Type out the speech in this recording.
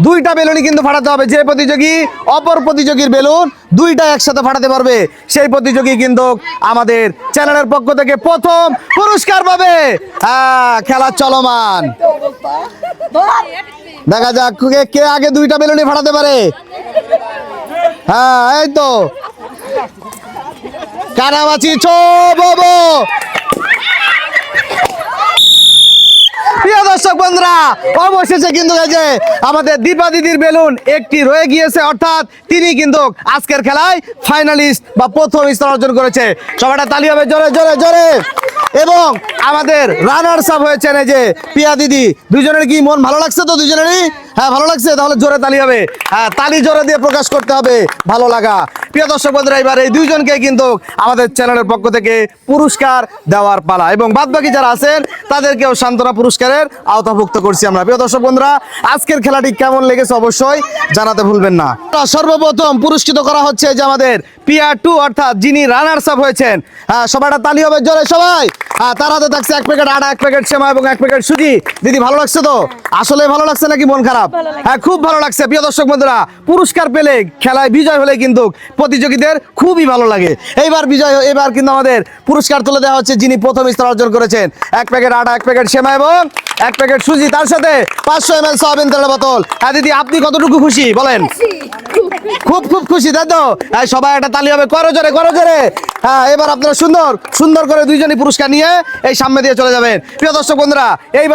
দুইটা বেলুনই কিন্তু ফাটাতে হবে। যে প্রতিযোগী অপর প্রতিযোগীর বেলুন দুইটা একসাথে ফাটাতে পারবে সেই প্রতিযোগী কিন্তু আমাদের চ্যানেলের পক্ষ থেকে প্রথম পুরস্কার পাবে। খেলা চলমান, দেখা যাক কে আগে দুইটা বেলুনই ফাটাতে পারে। হ্যাঁ, এই তো কানামাছি বাবু। প্রিয় দর্শক বন্ধুরা, অবশেষে কিন্তু এই যে আমাদের দীপা দিদির বেলুন একটি রয়ে গিয়েছে, অর্থাৎ তিনি কিন্তু আজকের খেলায় ফাইনালিস্ট বা প্রথম স্থান অর্জন করেছে। সবাইটা তালি হবে জোরে জোরে জোরে। এবং আমাদের রানার্স আপ হয়েছেন এই যে পিয়া দিদি। দুজনের কি মন ভালো লাগছে তো? দুজনেরই হ্যাঁ ভালো লাগছে, তাহলে জোরে তালি হবে। হ্যাঁ, তালি জোরে দিয়ে প্রকাশ করতে হবে ভালো লাগা। প্রিয় দর্শক বন্ধুরা, এবার এই দুইজনকে কিন্তু আমাদের চ্যানেলের পক্ষ থেকে পুরস্কার দেওয়ার পালা, এবং বাদবাকি যারা আছেন তাদেরকেও সান্ত্বনা পুরস্কারের আওতাভুক্ত করছি আমরা। প্রিয় দর্শক বন্ধুরা, আজকের খেলাটি কেমন লেগেছে অবশ্যই জানাতে ভুলবেন না। সর্বপ্রথম পুরস্কৃত করা হচ্ছে যে আমাদের পিয়া 2, অর্থাৎ যিনি রানার্স আপ হয়েছেন। হ্যাঁ, সবাইটা তালি হবে জোরে সবাই। হ্যাঁ, তার হাতে থাকছে 1 প্যাকেট আটা, 1 প্যাকেট সেমাই এবং 1 প্যাকেট সুজি। দিদি ভালো লাগছে তো? আসলে ভালো লাগছে নাকি মন খারাপ? হ্যাঁ, খুব ভালো লাগছে। প্রিয় দর্শক বন্ধুরা, পুরস্কার পেলে, খেলায় বিজয় হলে কিন্তু প্রতিযোগীদের খুবই ভালো লাগে। এবার কিন্তু আমাদের পুরস্কার তুলে দেওয়া হচ্ছে যিনি প্রথম স্থান অর্জন করেছেন। 1 প্যাকেট আটা, 1 প্যাকেট সেমাই এবং 1 প্যাকেট সুজি, তার সাথে 500 ml সয়াবিন তেলের বোতল। হ্যাঁ দিদি, আপনি কতটুকু খুশি বলেন? খুব খুব খুশি, তাই তো? হ্যাঁ, সবাই একটা তালি হবে, করো জোরে করো জোরে। হ্যাঁ, এবার আপনারা সুন্দর সুন্দর করে দুইজনই পুরস্কার নিয়ে এই সামনে দিয়ে চলে যাবেন। প্রিয় দর্শক বন্ধুরা, এই